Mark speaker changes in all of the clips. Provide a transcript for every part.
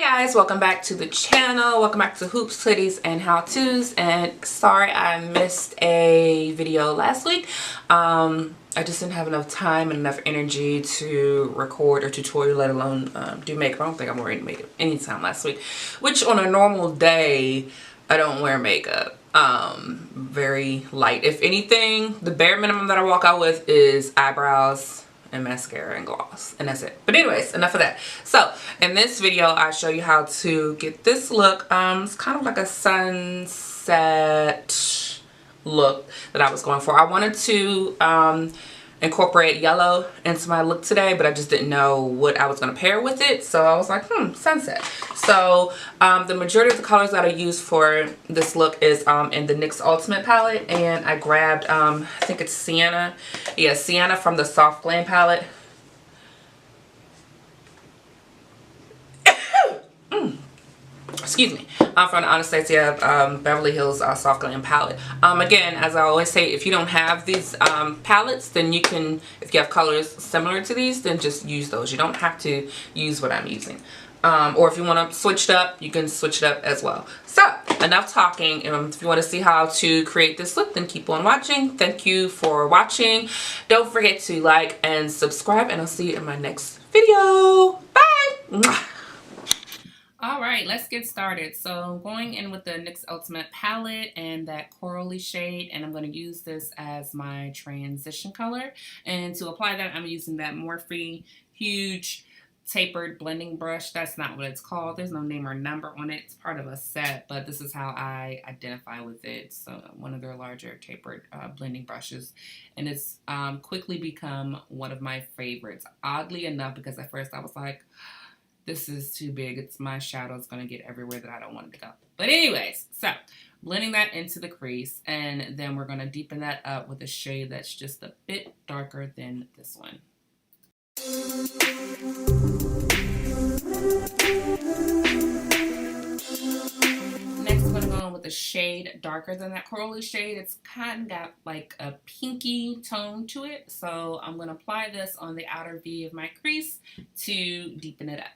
Speaker 1: Guys, welcome back to the channel. Welcome back to Hoops, Titties, and How-Tos. And sorry I missed a video last week. I just didn't have enough time and enough energy to record a tutorial, let alone do makeup. I don't think I'm wearing makeup anytime last week, which on a normal day I don't wear makeup. Very light. If anything, the bare minimum that I walk out with is eyebrows and mascara and gloss, and that's it. But anyways, enough of that. So in this video I show you how to get this look. It's kind of like a sunset look that I was going for. I wanted to incorporate yellow into my look today, but I just didn't know what I was going to pair with it, so I was like, sunset. So the majority of the colors that I use for this look is in the NYX Ultimate Palette, and I grabbed I think it's Sienna. Yeah, Sienna from the Soft Glam palette. Excuse me. From the Anastasia Beverly Hills Soft Glam palette. Again, as I always say, if you don't have these palettes, then you can, if you have colors similar to these, then just use those. You don't have to use what I'm using. Or if you want to switch it up, you can switch it up as well. So, enough talking. If you want to see how to create this look, then keep on watching. Thank you for watching. Don't forget to like and subscribe, and I'll see you in my next video. Bye! Alright, let's get started. So I'm going in with the NYX Ultimate Palette and that corally shade, and I'm going to use this as my transition color. And to apply that, I'm using that Morphe huge tapered blending brush. That's not what it's called. There's no name or number on it. It's part of a set, but this is how I identify with it. So one of their larger tapered blending brushes, and it's quickly become one of my favorites. Oddly enough, because at first I was like, this is too big. It's my shadow is going to get everywhere that I don't want it to go. But anyways, so blending that into the crease, and then we're going to deepen that up with a shade that's just a bit darker than this one. Next, I'm going to go in with a shade darker than that corally shade. It's kind of got like a pinky tone to it. So I'm going to apply this on the outer V of my crease to deepen it up.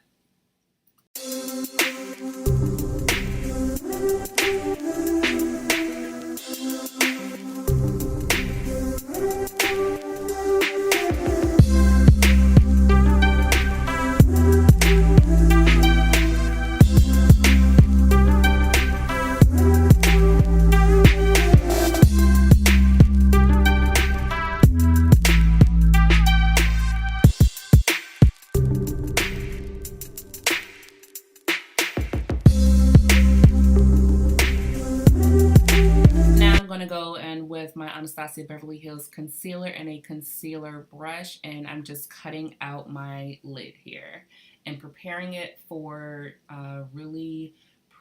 Speaker 1: Go in with my Anastasia Beverly Hills concealer and a concealer brush, and I'm just cutting out my lid here and preparing it for a really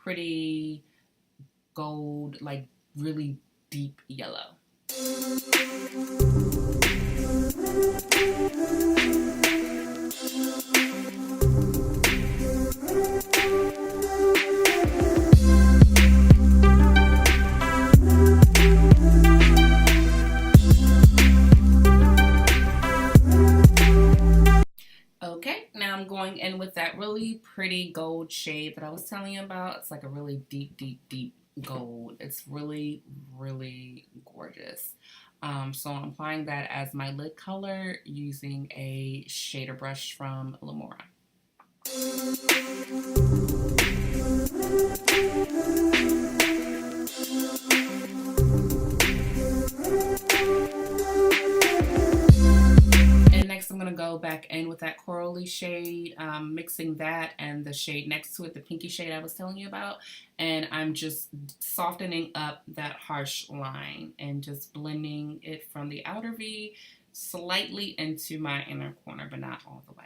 Speaker 1: pretty gold, like really deep yellow. Going in with that really pretty gold shade that I was telling you about. It's like a really deep gold. It's really, really gorgeous. So I'm applying that as my lid color using a shader brush from Lamora. Next, I'm going to go back in with that corally shade, mixing that and the shade next to it, the pinky shade I was telling you about. And I'm just softening up that harsh line and just blending it from the outer V slightly into my inner corner, but not all the way.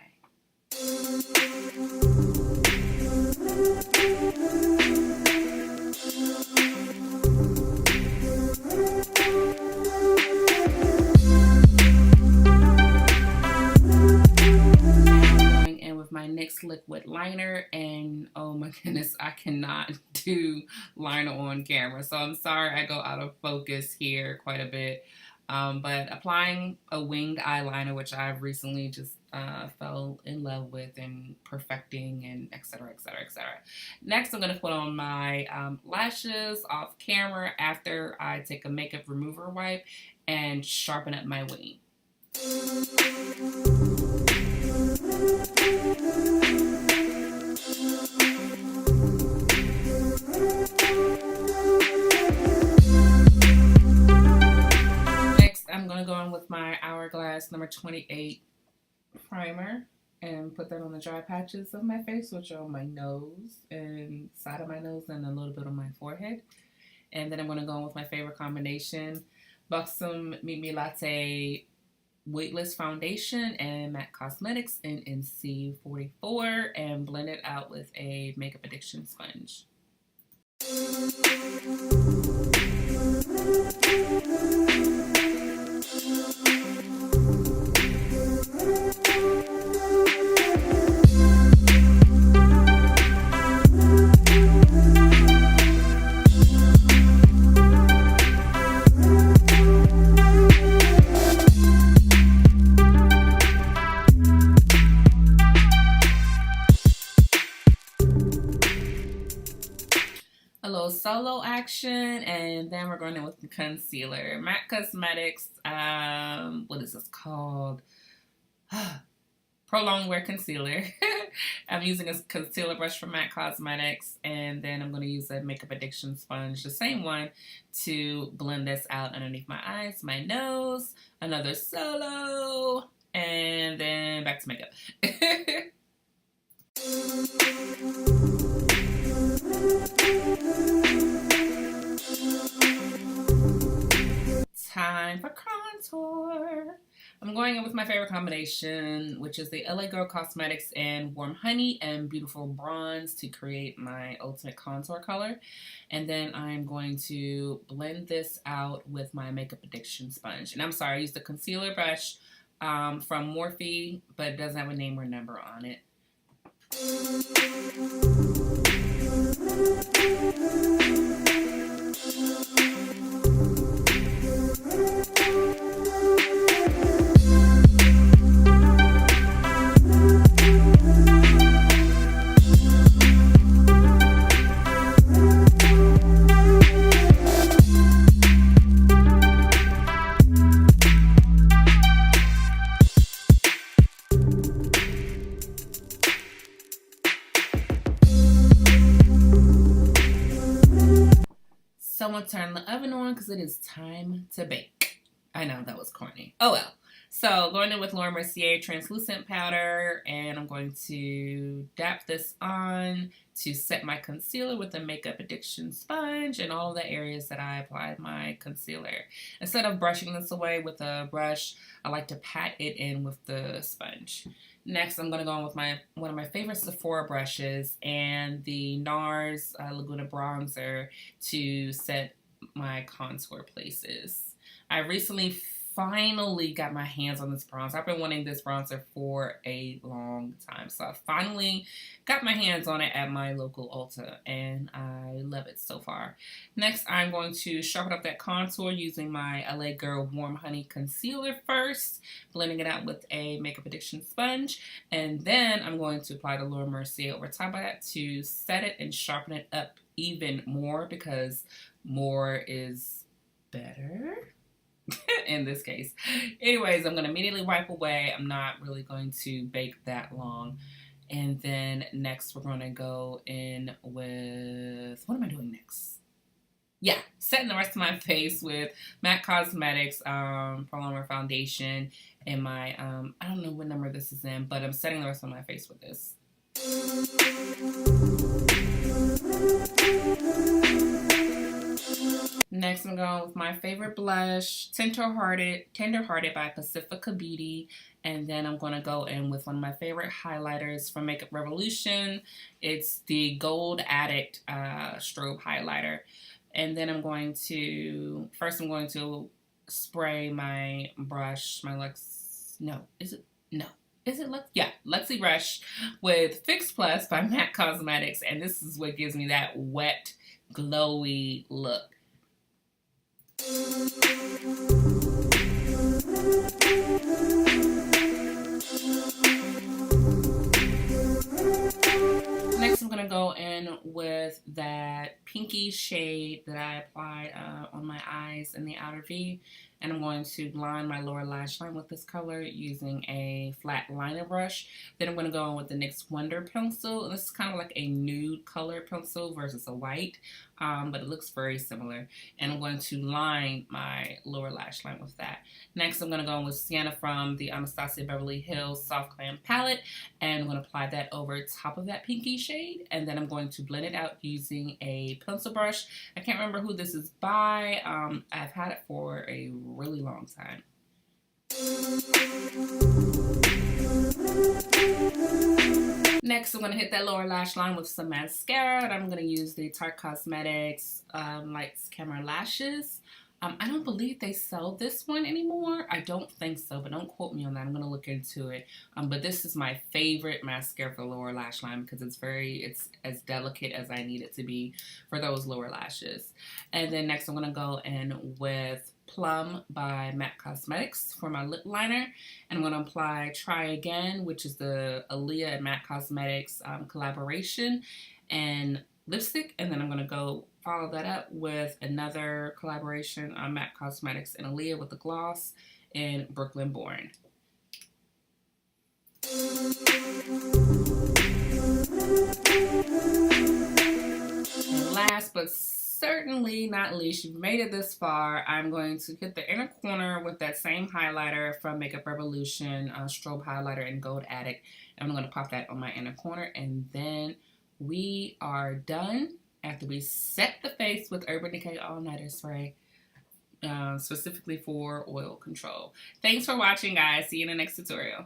Speaker 1: My NYX liquid liner, and oh my goodness, I cannot do liner on camera, so I'm sorry I go out of focus here quite a bit. But applying a winged eyeliner, which I've recently just fell in love with and perfecting, and etc, etc, etc. Next, I'm going to put on my lashes off camera after I take a makeup remover wipe and sharpen up my wing. I'm going to go in with my Hourglass number 28 primer and put that on the dry patches of my face, which are on my nose and side of my nose and a little bit on my forehead. And then I'm going to go in with my favorite combination, Buxom Meet Me Latte Weightless Foundation and MAC Cosmetics in NC44, and blend it out with a Makeup Addiction sponge. Solo action, and then we're going in with the concealer. MAC Cosmetics, what is this called? Prolonged Wear Concealer. I'm using a concealer brush from MAC Cosmetics, and then I'm going to use a Makeup Addiction sponge, the same one, to blend this out underneath my eyes, my nose, another solo, and then back to makeup. Time for contour. I'm going in with my favorite combination, which is the LA Girl Cosmetics and Warm Honey and Beautiful Bronze to create my ultimate contour color. And then I'm going to blend this out with my Makeup Addiction sponge. And I'm sorry, I used the concealer brush from Morphe, but it doesn't have a name or number on it. Someone turn the oven on because it is time to bake. I know that was corny. Oh well. So going in with Laura Mercier translucent powder, and I'm going to dap this on to set my concealer with the Makeup Addiction sponge and all the areas that I applied my concealer. Instead of brushing this away with a brush, I like to pat it in with the sponge. Next, I'm going to go on with one of my favorite Sephora brushes and the NARS Laguna Bronzer to set my contour places. I recently finally got my hands on this bronzer. I've been wanting this bronzer for a long time. So I finally got my hands on it at my local Ulta, and I love it so far. Next, I'm going to sharpen up that contour using my LA Girl Warm Honey Concealer first, blending it out with a Makeup Addiction sponge, and then I'm going to apply the Laura Mercier over top of that to set it and sharpen it up even more, because more is better. In this case. Anyways, I'm going to immediately wipe away. I'm not really going to bake that long. And then next we're going to go in with, what am I doing next? Yeah, setting the rest of my face with MAC Cosmetics Prolonged Foundation and my, I don't know what number this is in, but I'm setting the rest of my face with this. Next, I'm going with my favorite blush, Tenderhearted by Pacifica Beauty. And then I'm going to go in with one of my favorite highlighters from Makeup Revolution. It's the Gold Addict Strobe Highlighter. And then I'm going to spray my brush, Luxie brush with Fix Plus by MAC Cosmetics. And this is what gives me that wet, glowy look. going to go in with that pinky shade that I applied on my eyes in the outer V. And I'm going to line my lower lash line with this color using a flat liner brush. Then I'm going to go in with the NYX Wonder pencil. This is kind of like a nude color pencil versus a white, but it looks very similar. And I'm going to line my lower lash line with that. Next, I'm going to go in with Sienna from the Anastasia Beverly Hills Soft Glam palette. And I'm going to apply that over top of that pinky shade. And then I'm going to blend it out using a pencil brush. I can't remember who this is by. I've had it for a really long time. Next, I'm going to hit that lower lash line with some mascara, and I'm going to use the Tarte Cosmetics Lights Camera Lashes. I don't believe they sell this one anymore. I don't think so, but don't quote me on that. I'm going to look into it. But this is my favorite mascara for the lower lash line because it's as delicate as I need it to be for those lower lashes. And then next I'm going to go in with Plum by MAC Cosmetics for my lip liner. And I'm going to apply Try Again, which is the Aaliyah and MAC Cosmetics collaboration, and lipstick. And then I'm going to go follow that up with another collaboration on MAC Cosmetics and Aaliyah with the gloss in Brooklyn Born. And last but certainly not least, you've made it this far, I'm going to hit the inner corner with that same highlighter from Makeup Revolution, Strobe Highlighter in Gold Addict. And I'm going to pop that on my inner corner, and then we are done after we set the face with Urban Decay All Nighter Spray, specifically for oil control. Thanks for watching, guys. See you in the next tutorial.